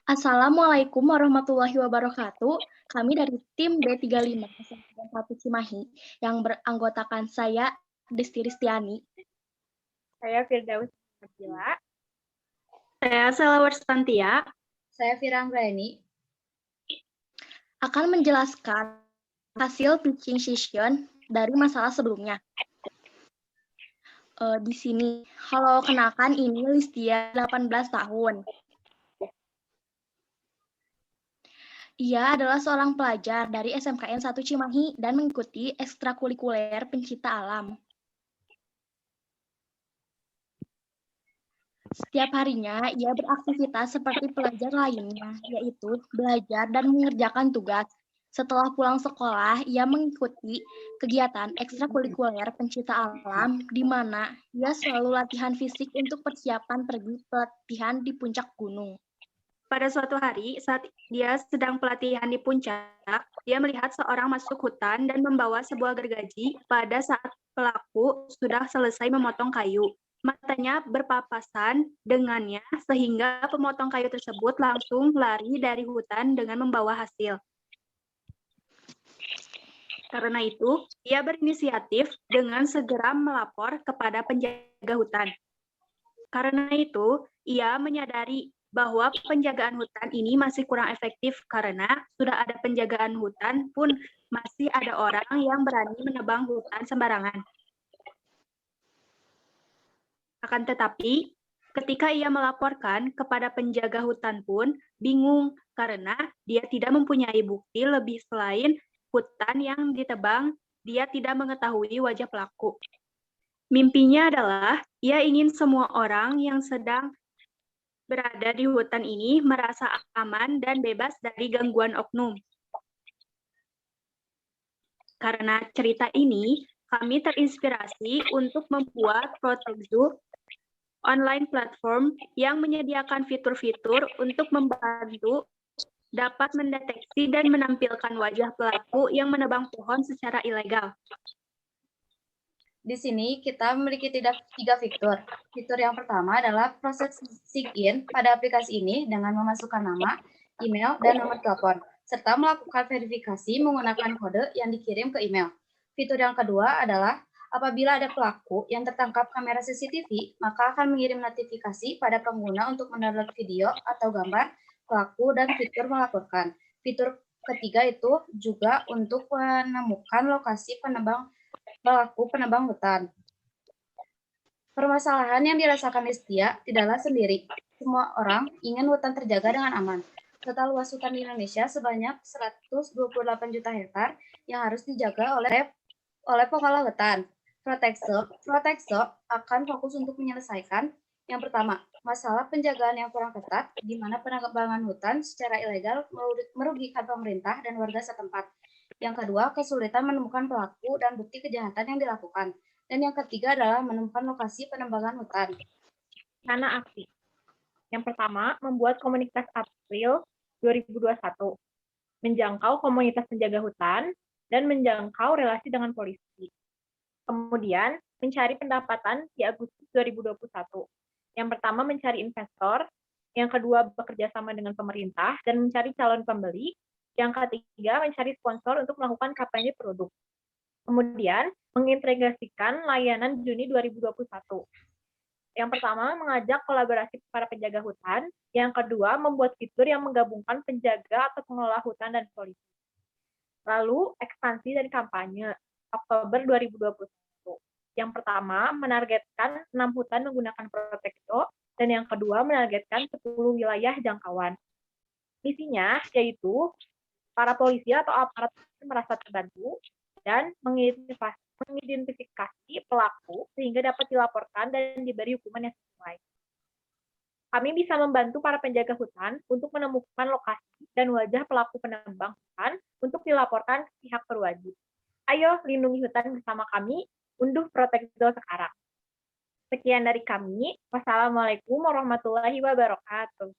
Assalamualaikum warahmatullahi wabarakatuh. Kami dari tim B35 1 Cimahi yang beranggotakan saya, Desti Ristiani, Saya Firdaus Nabila. Saya Salawar Stantia. Saya Fira Anggraini. akan menjelaskan hasil pitching session dari masalah sebelumnya. Di sini, halo kenalkan ini Listia 18 tahun. Ia adalah seorang pelajar dari SMKN 1 Cimahi dan mengikuti ekstrakurikuler pencinta alam. Setiap harinya, ia beraktivitas seperti pelajar lainnya, yaitu belajar dan mengerjakan tugas. Setelah pulang sekolah, ia mengikuti kegiatan ekstrakurikuler pencinta alam, di mana ia selalu latihan fisik untuk persiapan pergi pelatihan di puncak gunung. Pada suatu hari, saat dia sedang pelatihan di puncak, dia melihat seorang masuk hutan dan membawa sebuah gergaji pada saat pelaku sudah selesai memotong kayu. Matanya berpapasan dengannya sehingga pemotong kayu tersebut langsung lari dari hutan dengan membawa hasil. Karena itu, ia berinisiatif dengan segera melapor kepada penjaga hutan. Karena itu, ia menyadari bahwa penjagaan hutan ini masih kurang efektif karena sudah ada penjagaan hutan pun masih ada orang yang berani menebang hutan sembarangan. Akan tetapi, ketika ia melaporkan kepada penjaga hutan pun bingung karena dia tidak mempunyai bukti lebih selain hutan yang ditebang, dia tidak mengetahui wajah pelaku. Mimpinya adalah ia ingin semua orang yang sedang berada di hutan ini merasa aman dan bebas dari gangguan oknum. Karena cerita ini, kami terinspirasi untuk membuat Protexu online platform yang menyediakan fitur-fitur untuk membantu dapat mendeteksi dan menampilkan wajah pelaku yang menebang pohon secara ilegal. Di sini kita memiliki tiga fitur. Fitur yang pertama adalah proses sign-in pada aplikasi ini dengan memasukkan nama, email, dan nomor telepon, serta melakukan verifikasi menggunakan kode yang dikirim ke email. Fitur yang kedua adalah apabila ada pelaku yang tertangkap kamera CCTV, maka akan mengirim notifikasi pada pengguna untuk mendownload video atau gambar pelaku dan fitur melaporkan. Fitur ketiga itu juga untuk menemukan lokasi pelaku penebang hutan. Permasalahan yang dirasakan Listia tidaklah sendiri. Semua orang ingin hutan terjaga dengan aman. Total luas hutan di Indonesia sebanyak 128 juta hektar yang harus dijaga oleh pengelola hutan. Protexo akan fokus untuk menyelesaikan yang pertama, masalah penjagaan yang kurang ketat, di mana penebangan hutan secara ilegal merugikan pemerintah dan warga setempat. Yang kedua, kesulitan menemukan pelaku dan bukti kejahatan yang dilakukan. Dan yang ketiga adalah menemukan lokasi penebangan hutan. Sana aksi. Yang pertama, membuat komunitas April 2021. Menjangkau komunitas penjaga hutan dan menjangkau relasi dengan polisi. Kemudian, mencari pendapatan di Agustus 2021. Yang pertama, mencari investor. Yang kedua, bekerja sama dengan pemerintah dan mencari calon pembeli. Yang ketiga, mencari sponsor untuk melakukan kampanye produk. Kemudian, mengintegrasikan layanan Juni 2021. Yang pertama, mengajak kolaborasi para penjaga hutan. Yang kedua, membuat fitur yang menggabungkan penjaga atau pengelola hutan dan polisi. Lalu, ekspansi dan kampanye Oktober 2021. Yang pertama, menargetkan 6 hutan menggunakan Protexo, dan yang kedua, menargetkan 10 wilayah jangkauan. Misinya yaitu para polisi atau aparat merasa terbantu dan mengidentifikasi pelaku sehingga dapat dilaporkan dan diberi hukuman yang sesuai. Kami bisa membantu para penjaga hutan untuk menemukan lokasi dan wajah pelaku penebang hutan untuk dilaporkan ke pihak berwajib. Ayo lindungi hutan bersama kami, unduh Protexo sekarang. Sekian dari kami. Wassalamualaikum warahmatullahi wabarakatuh.